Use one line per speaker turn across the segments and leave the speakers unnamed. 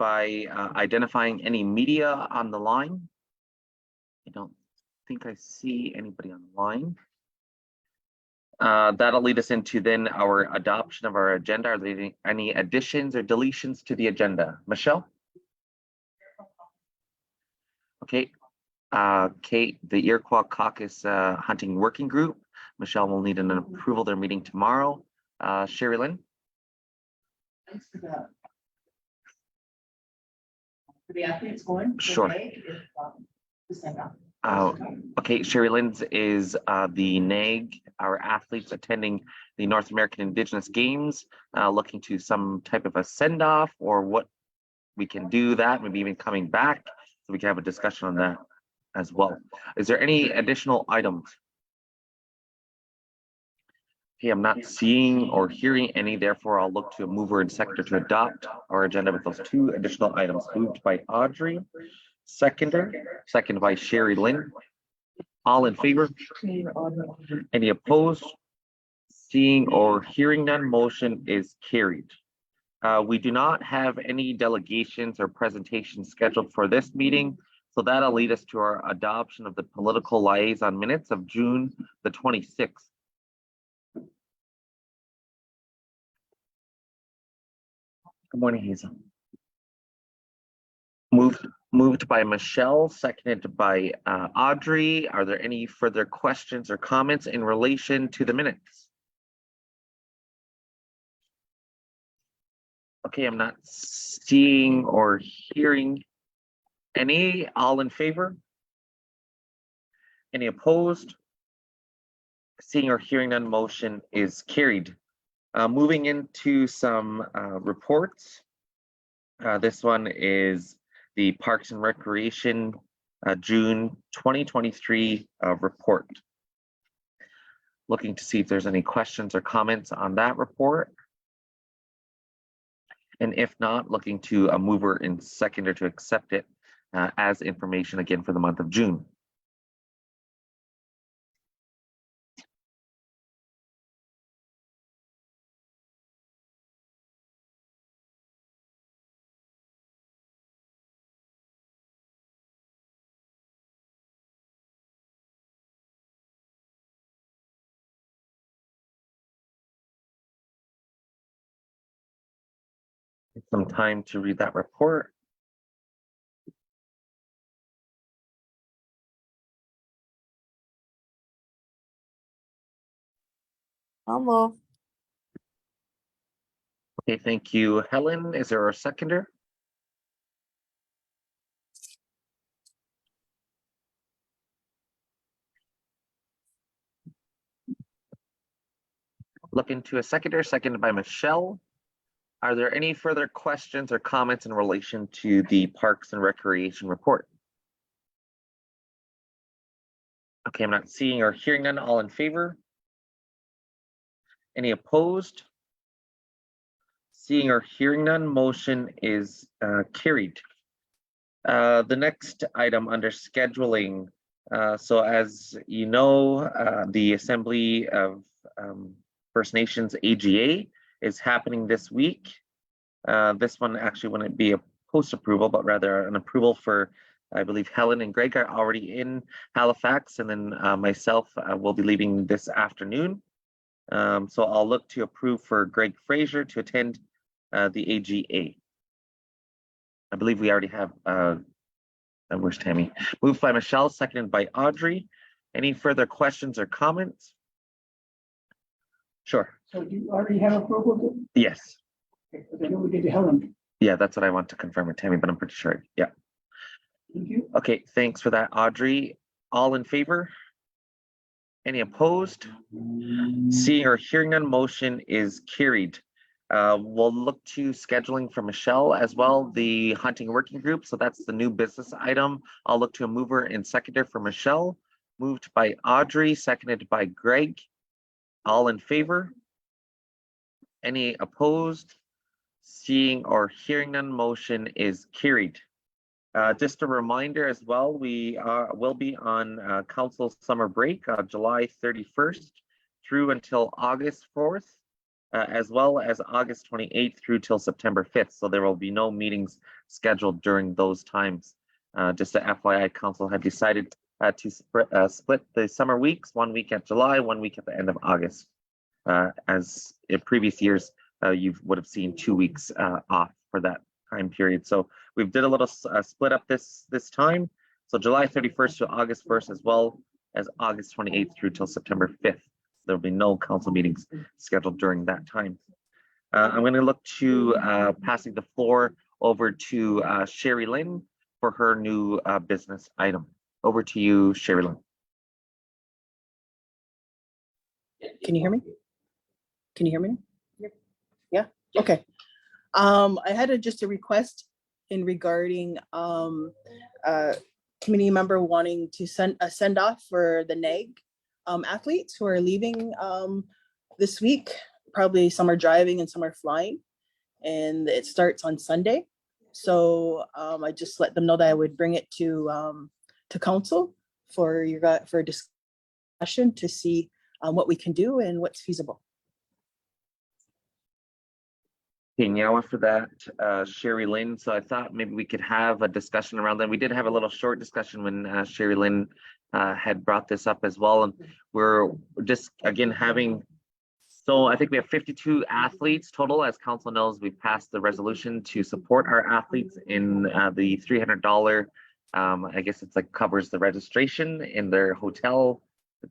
by identifying any media on the line. I don't think I see anybody on the line. That'll lead us into then our adoption of our agenda. Are there any additions or deletions to the agenda? Michelle? Okay. Kate, the Iroquois Caucus Hunting Working Group. Michelle will need an approval. They're meeting tomorrow. Sherry Lynn?
Thanks for that. For the athletes going?
Sure.
Okay, to send out.
Okay, Sherry Lynn's is the NAG, our athletes attending the North American Indigenous Games, looking to some type of a send-off or what we can do that, maybe even coming back, so we can have a discussion on that as well. Is there any additional items? Okay, I'm not seeing or hearing any, therefore I'll look to a mover and seconder to adopt our agenda with those two additional items. Moved by Audrey, seconded by Sherry Lynn. All in favor? Any opposed? Seeing or hearing none, motion is carried. We do not have any delegations or presentations scheduled for this meeting, so that'll lead us to our adoption of the political liaison minutes of June the 26th. Good morning, Hazel. Moved by Michelle, seconded by Audrey. Are there any further questions or comments in relation to the minutes? Okay, I'm not seeing or hearing any. All in favor? Any opposed? Seeing or hearing none, motion is carried. Moving into some reports. This one is the Parks and Recreation June 2023 report. Looking to see if there's any questions or comments on that report. And if not, looking to a mover and seconder to accept it as information again for the month of June. Some time to read that report.
I'll move.
Okay, thank you, Helen. Is there a seconder? Looking to a seconder, seconded by Michelle. Are there any further questions or comments in relation to the Parks and Recreation report? Okay, I'm not seeing or hearing none. All in favor? Any opposed? Seeing or hearing none, motion is carried. The next item under scheduling. So as you know, the Assembly of First Nations AGA is happening this week. This one actually wouldn't be a post approval, but rather an approval for, I believe Helen and Greg are already in Halifax, and then myself will be leaving this afternoon. So I'll look to approve for Greg Fraser to attend the AGA. I believe we already have, where's Tammy? Moved by Michelle, seconded by Audrey. Any further questions or comments? Sure.
So you already have approval?
Yes.
Okay, but then we did Helen.
Yeah, that's what I want to confirm with Tammy, but I'm pretty sure. Yeah.
Thank you.
Okay, thanks for that, Audrey. All in favor? Any opposed? Seeing or hearing none, motion is carried. We'll look to scheduling for Michelle as well, the hunting working group. So that's the new business item. I'll look to a mover and seconder for Michelle. Moved by Audrey, seconded by Greg. All in favor? Any opposed? Seeing or hearing none, motion is carried. Just a reminder as well, we will be on council summer break, July 31st through until August 4th, as well as August 28th through till September 5th. So there will be no meetings scheduled during those times. Just a FYI, council had decided to split the summer weeks, 1 week at July, 1 week at the end of August. As in previous years, you would have seen 2 weeks off for that time period. So we've did a little split up this time. So July 31st to August 1st, as well as August 28th through till September 5th. There will be no council meetings scheduled during that time. I'm going to look to passing the floor over to Sherry Lynn for her new business item. Over to you, Sherry Lynn.
Can you hear me? Can you hear me? Yeah, okay. I had just a request in regarding a community member wanting to send a send off for the NAG athletes who are leaving this week. Probably some are driving and some are flying, and it starts on Sunday. So I just let them know that I would bring it to council for discussion to see what we can do and what's feasible.
Nyawa for that, Sherry Lynn. So I thought maybe we could have a discussion around that. We did have a little short discussion when Sherry Lynn had brought this up as well. And we're just, again, having, so I think we have 52 athletes total. As council knows, we passed the resolution to support our athletes in the $300, I guess it's like covers the registration in their hotel.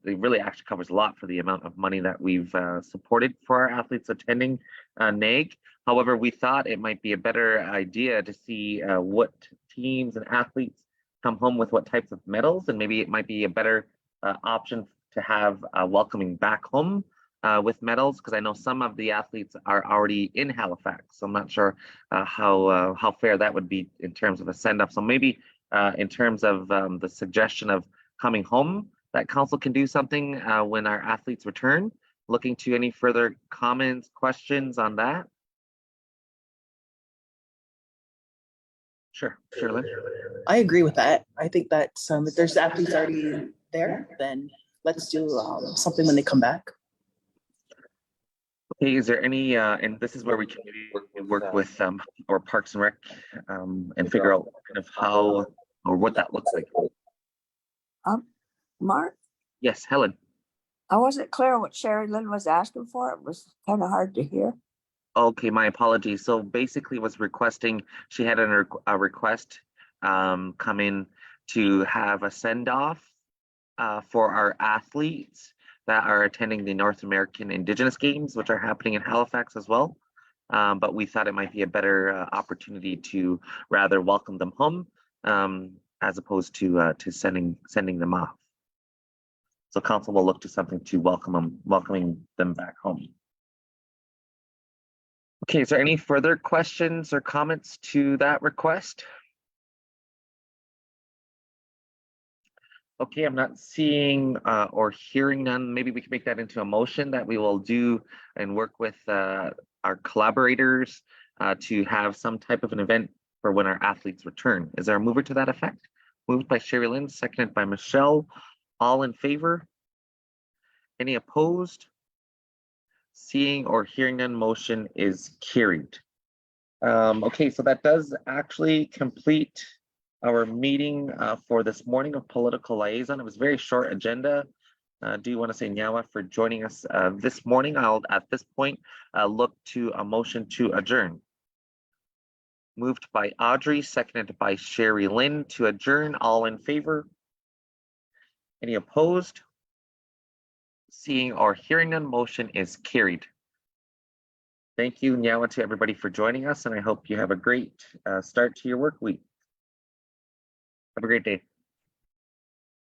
It really actually covers a lot for the amount of money that we've supported for our athletes attending NAG. However, we thought it might be a better idea to see what teams and athletes come home with what types of medals, and maybe it might be a better option to have welcoming back home with medals, because I know some of the athletes are already in Halifax. So I'm not sure how fair that would be in terms of a send-up. So maybe in terms of the suggestion of coming home, that council can do something when our athletes return. Looking to any further comments, questions on that? Sure, Lynn.
I agree with that. I think that if there's athletes already there, then let's do something when they come back.
Okay, is there any, and this is where we can maybe work with our Parks and Rec and figure out kind of how or what that looks like.
Mark,
Yes, Helen.
I wasn't clear what Sherry Lynn was asking for. It was kind of hard to hear.
Okay, my apologies. So basically was requesting, she had a request come in to have a send-off for our athletes that are attending the North American Indigenous Games, which are happening in Halifax as well. But we thought it might be a better opportunity to rather welcome them home as opposed to sending them off. So council will look to something to welcoming them back home. Okay, is there any further questions or comments to that request? Okay, I'm not seeing or hearing none. Maybe we can make that into a motion that we will do and work with our collaborators to have some type of an event for when our athletes return. Is there a mover to that effect? Moved by Sherry Lynn, seconded by Michelle. All in favor? Any opposed? Seeing or hearing none, motion is carried. Okay, so that does actually complete our meeting for this morning of Political Liaison. It was a very short agenda. Do you want to say Nyawa for joining us this morning? I'll at this point look to a motion to adjourn. Moved by Audrey, seconded by Sherry Lynn to adjourn. All in favor? Any opposed? Seeing or hearing none, motion is carried. Thank you, Nyawa, to everybody for joining us, and I hope you have a great start to your work week. Have a great day.